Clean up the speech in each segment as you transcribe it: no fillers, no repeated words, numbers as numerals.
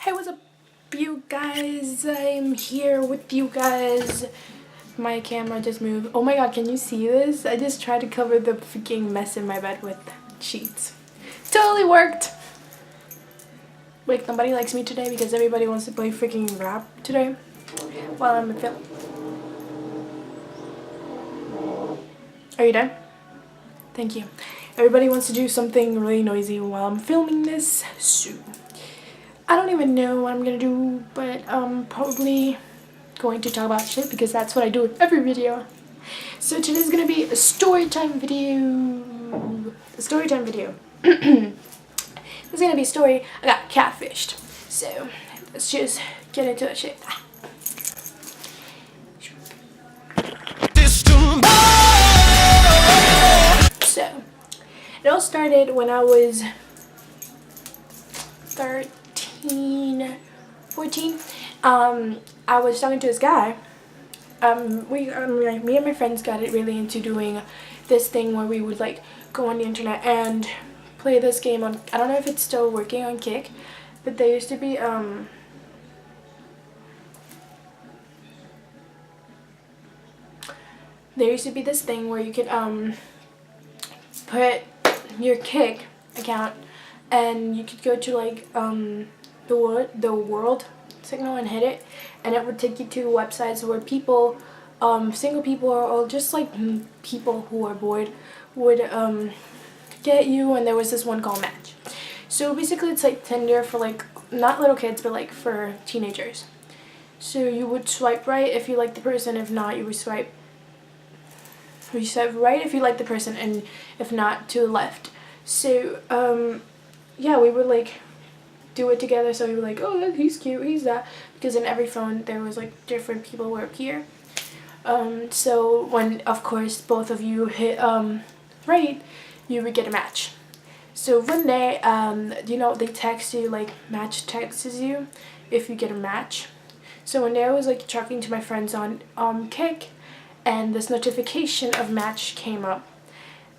Hey, what's up, you guys? I'm here with you guys. My camera just moved. Oh my god, can you see this? I just tried to cover the freaking mess in my bed with sheets. Totally worked! Like, nobody likes me today because everybody wants to play freaking rap today while I'm in film. Are you done? Thank you. Everybody wants to do something really noisy while I'm filming this, so I don't even know what I'm gonna do, but I'm probably going to talk about shit because that's what I do in every video. So today's gonna be a story time video. It's gonna be a story. I got catfished. So let's just get into that shit. So it all started when I was 13, 14. I was talking to this guy. Me and my friends got it really into doing this thing where we would like go on the internet and play this game on, I don't know if it's still working on Kick, but there used to be this thing where you could put your Kick account and you could go to like the world signal and hit it, and it would take you to websites where people, single people or just like people who are bored would get you, and there was this one called Match. So basically it's like Tinder for like not little kids but like for teenagers. So you would swipe right if you like the person, if not you would swipe right if you like the person, and if not to the left. So yeah, we would like do it together, so we were like, oh, he's cute, he's that, because in every phone there was like different people who appear. So when of course both of you hit right, you would get a match. So one day you know, they text you, like Match texts you if you get a match. So one day I was like talking to my friends on Kick, and this notification of Match came up.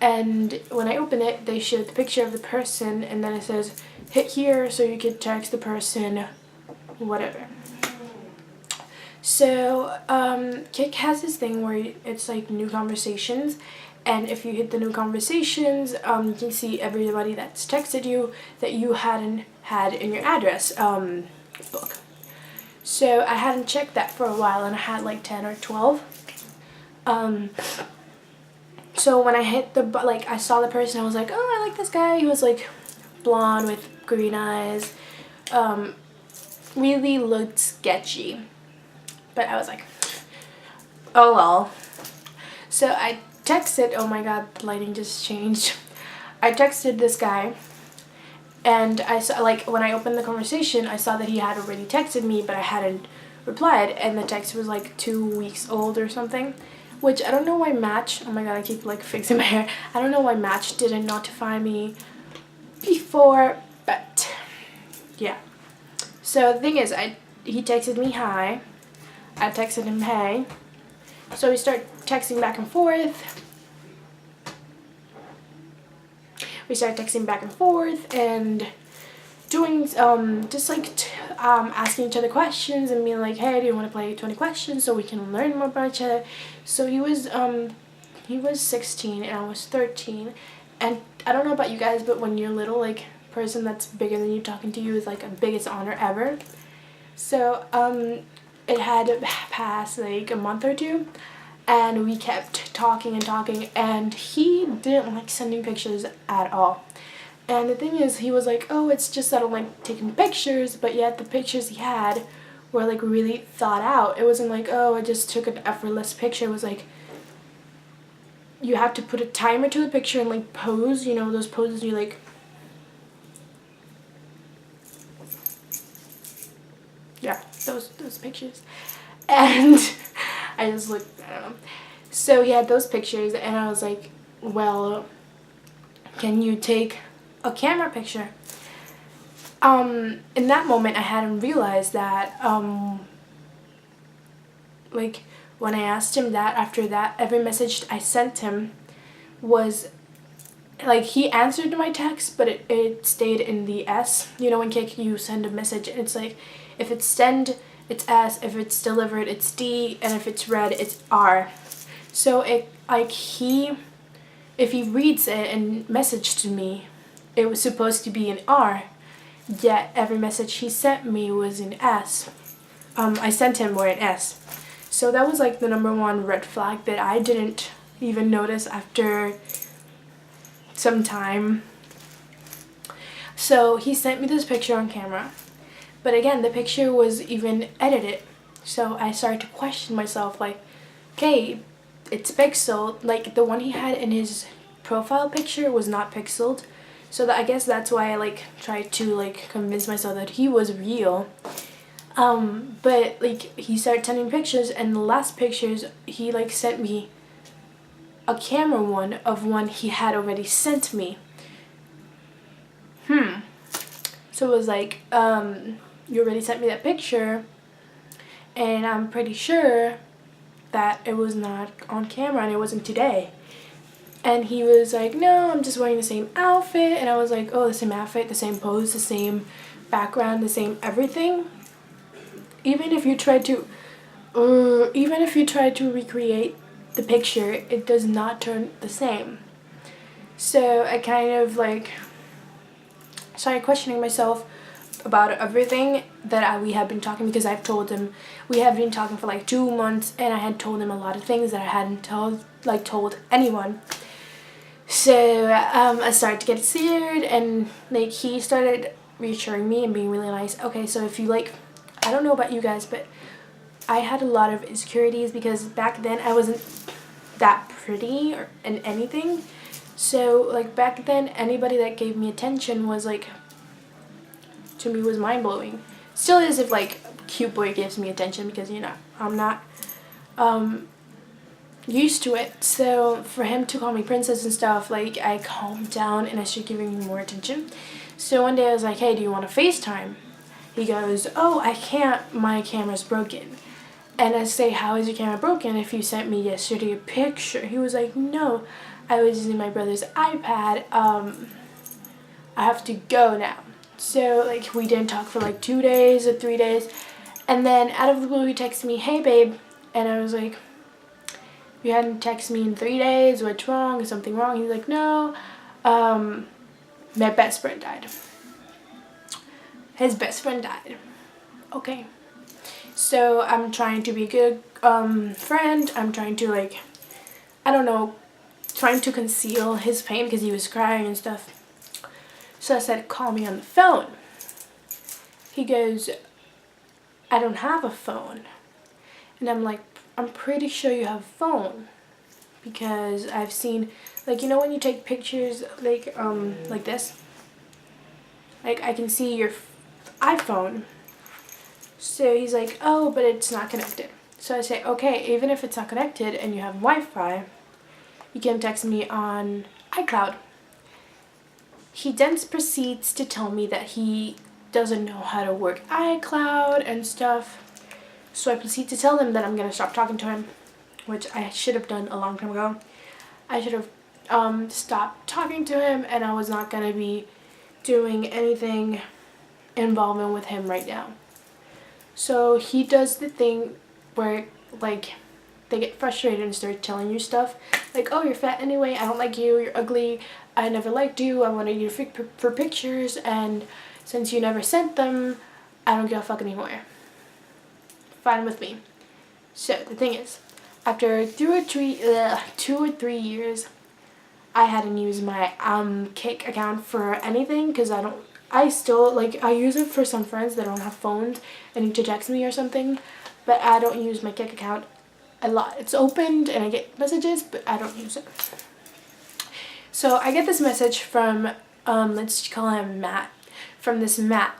And when I open it, they showed the picture of the person, and then it says, hit here so you could text the person, whatever. So, Kick has this thing where it's like new conversations, and if you hit the new conversations, you can see everybody that's texted you that you hadn't had in your address book. So I hadn't checked that for a while, and I had like 10 or 12. So when I hit the, like, I saw the person, I was like, oh, I like this guy. He was like blonde with green eyes. Really looked sketchy. But I was like, oh well. So I texted, oh my god, the lighting just changed. I texted this guy, and I saw, like, when I opened the conversation, I saw that he had already texted me, but I hadn't replied, and the text was like 2 weeks old or something. Which I don't know why Match, oh my god, I keep like fixing my hair. I don't know why Match didn't notify me before, but yeah. So the thing is, he texted me hi, I texted him hey. So we start texting back and forth. And doing just like asking each other questions and being like, hey, do you want to play 20 questions so we can learn more about each other. So he was 16 and I was 13, and I don't know about you guys, but when you're little, like, person that's bigger than you talking to you is like a biggest honor ever. So it had passed like a month or two, and we kept talking, and he didn't like sending pictures at all. And the thing is, he was like, oh, it's just that I don't like taking pictures, but yet the pictures he had were like really thought out. It wasn't like, oh, I just took an effortless picture. It was like, you have to put a timer to the picture and like pose, you know, those poses you like, yeah, those pictures. And I just looked, I don't know. So he had those pictures, and I was like, well, can you take a camera picture? In that moment I hadn't realized that like when I asked him that, after that every message I sent him was like he answered my text, but it stayed in the S. You know, in Kik you send a message and it's like, if it's send, it's S, if it's delivered, it's D, and if it's read, it's R. So it, like, if he reads it and messaged to me, it was supposed to be in R, yet every message he sent me was in S. I sent him more in S. So that was like the number one red flag that I didn't even notice after some time. So he sent me this picture on camera, but again, the picture was even edited. So I started to question myself, like, okay, it's pixeled. Like, the one he had in his profile picture was not pixeled. So that, I guess that's why I like tried to like convince myself that he was real. But like he started sending pictures, and the last pictures he like sent me a camera one of one he had already sent me. So it was like, you already sent me that picture, and I'm pretty sure that it was not on camera and it wasn't today. And he was like, no, I'm just wearing the same outfit. And I was like, oh, the same outfit, the same pose, the same background, the same everything. Even if you try to recreate the picture, it does not turn the same. So I kind of like started questioning myself about everything that we have been talking, because I've told him we have been talking for like 2 months, and I had told him a lot of things that I hadn't told anyone. So I started to get scared, and like he started reassuring me and being really nice. Okay, so if you like, I don't know about you guys, but I had a lot of insecurities because back then I wasn't that pretty or in anything. So like back then, anybody that gave me attention was like, to me, was mind-blowing. Still is if like a cute boy gives me attention, because you know I'm not used to it. So for him to call me princess and stuff, like I calmed down and I started giving him more attention. So one day I was like, hey, do you want to FaceTime? He goes, oh, I can't, my camera's broken. And I say, how is your camera broken if you sent me yesterday a picture? He was like, no, I was using my brother's iPad. I have to go now. So like we didn't talk for like 2 days or 3 days. And then out of the blue he texted me, hey babe. And I was like, you hadn't texted me in 3 days, what's wrong? Is something wrong? He's like, no, my best friend died. His best friend died. Okay. So I'm trying to be a good friend. I'm trying to like, I don't know, trying to conceal his pain because he was crying and stuff. So I said, call me on the phone. He goes, I don't have a phone. And I'm like, I'm pretty sure you have a phone, because I've seen, like, you know when you take pictures like this? Like I can see your iPhone. So he's like, oh, but it's not connected. So I say, okay, even if it's not connected and you have Wi-Fi, you can text me on iCloud. He then proceeds to tell me that he doesn't know how to work iCloud and stuff. So I proceed to tell him that I'm going to stop talking to him, which I should have done a long time ago. I should have stopped talking to him, and I was not going to be doing anything involvement with him right now. So he does the thing where like they get frustrated and start telling you stuff like, oh, you're fat anyway, I don't like you, you're ugly, I never liked you, I wanted you for pictures, and since you never sent them, I don't give a fuck anymore. Fine with me. So the thing is, after 2 or 3 years, I hadn't used my Kik account for anything, because I still like, I use it for some friends that don't have phones and need to text me or something, but I don't use my Kik account a lot. It's opened and I get messages, but I don't use it. So I get this message from let's call him Matt, from this Matt,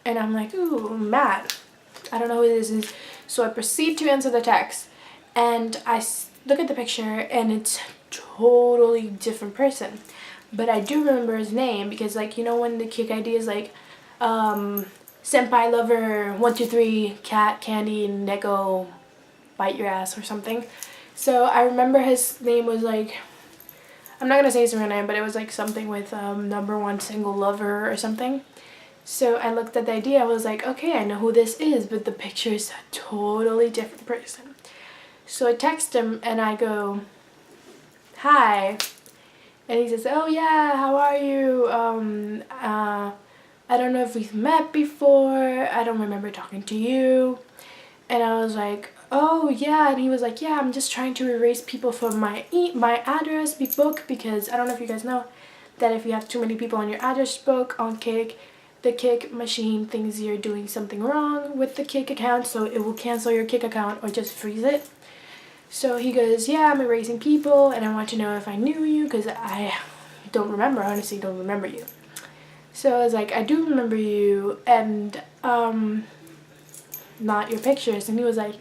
and I'm like, ooh, Matt, I don't know who this is. So I proceed to answer the text, and I look at the picture, and it's totally different person. But I do remember his name, because like, you know when the Kik ID is like senpai lover 123 cat candy neko bite your ass or something. So I remember his name was like I'm not gonna say his real name, but it was like something with #1 single lover or something. So I looked at the ID, I was like, okay, I know who this is, but the picture is a totally different person. So I text him and I go, hi. And he says, oh yeah, how are you? I don't know if we've met before. I don't remember talking to you. And I was like, oh yeah. And he was like, yeah, I'm just trying to erase people from my address book, because I don't know if you guys know that if you have too many people on your address book on Kik, the Kik machine thinks you're doing something wrong with the Kik account, so it will cancel your Kik account or just freeze it. So he goes, yeah, I'm erasing people and I want to know if I knew you, because I don't remember, honestly don't remember you. So I was like, I do remember you, and not your pictures. And he was like,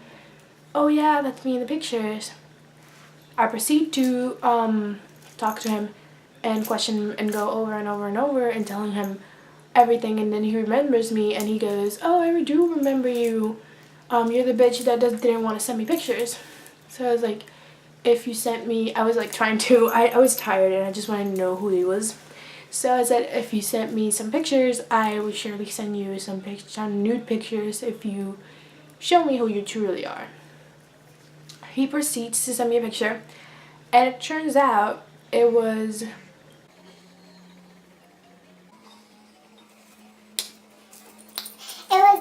oh yeah, that's me in the pictures. I proceed to talk to him and question him and go over and over and over and telling him everything, and then he remembers me and he goes, oh, I do remember you. You're the bitch that didn't want to send me pictures. So I was like, if you sent me, I was like trying to, I was tired and I just wanted to know who he was. So I said, if you sent me some pictures, I would surely send you some nude pictures if you show me who you truly are. He proceeds to send me a picture, and it turns out it was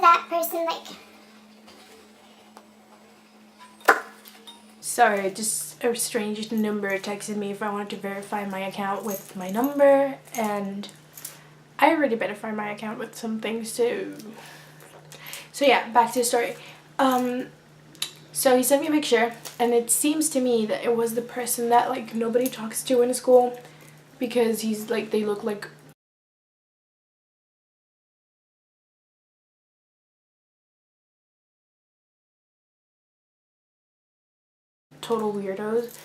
that person, like... Sorry, just a strange number texted me if I wanted to verify my account with my number, and I already verified my account with some things too. So yeah, back to the story. So he sent me a picture, and it seems to me that it was the person that like nobody talks to in school, because he's like, they look like total weirdos.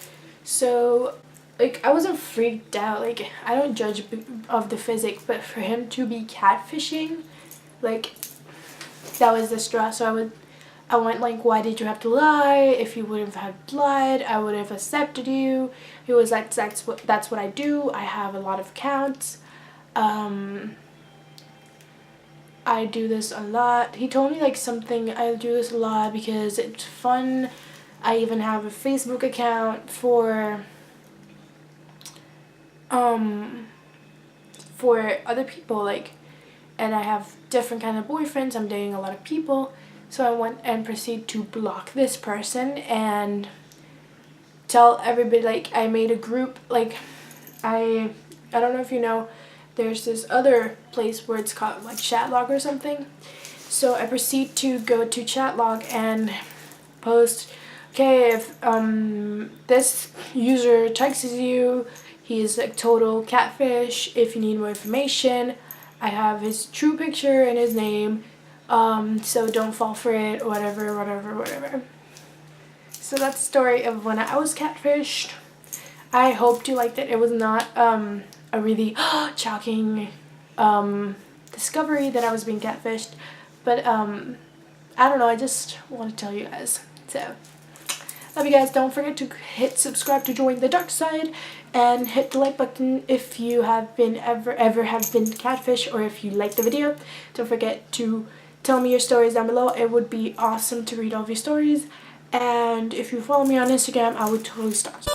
So like I wasn't freaked out, like I don't judge of the physics, but for him to be catfishing, like that was the stress. So I went like, why did you have to lie? If you would have had lied, I would have accepted you. He was like, that's what I do. I have a lot of accounts. I do this a lot. He told me like something, I do this a lot because it's fun. I even have a Facebook account for other people, like, and I have different kind of boyfriends. I'm dating a lot of people. So I went and proceed to block this person and tell everybody, like, I made a group, like, I don't know if you know, there's this other place where it's called like Chatlog or something. So I proceed to go to Chatlog and post, okay, if this user texts you, he's like total catfish. If you need more information, I have his true picture and his name, so don't fall for it, whatever. So that's the story of when I was catfished. I hoped you liked it. It was not a really shocking discovery that I was being catfished, but I don't know, I just want to tell you guys. So love you guys. Don't forget to hit subscribe to join the dark side, and hit the like button if you have been ever have been catfished, or if you liked the video. Don't forget to tell me your stories down below. It would be awesome to read all of your stories, and if you follow me on Instagram, I would totally start.